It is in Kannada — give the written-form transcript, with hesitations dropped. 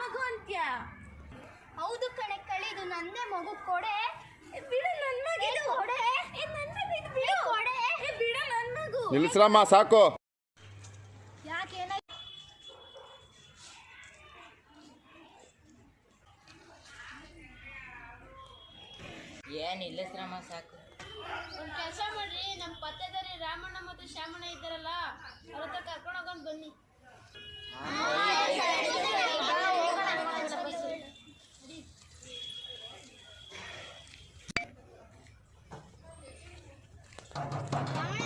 ಮಗು ಅಂತ್ಯ? ಹೌದು ಕಣೆ ಕಳಿ, ಇದು ನಂದೇ ಮಗು. ಕೊಡೆ ಬಿಡು, ನನ್ನ ಮಗಿದು. ಕೊಡೆ ನನ್ನ ಮಗಿದು, ಬಿಡು. ಕೊಡೆ ಬಿಡು, ನನ್ನ ಮಗು. ನಿಲ್ಲಿಸ್ರಮ್ಮ, ಸಾಕು. ಯಾಕೆ ಏನಾಯ್ತು? ಏನಿಲ್ಲ ಶ್ರಮ, ಸಾಕು. ಒಂದು ಕೆಲಸ ಮಾಡ್ರಿ, ನಮ್ಮ ಪತ್ತೆದಾರಿ ರಾಮಣ್ಣ ಮತ್ತು ಶ್ಯಾಮಣ್ಣ ಇದ್ದಾರಲ್ಲ, ಅವ್ರ ಹತ್ರ ಕರ್ಕೊಂಡು ಹೋಗೋಣ ಬನ್ನಿ. ರಾಮಣ್ಣ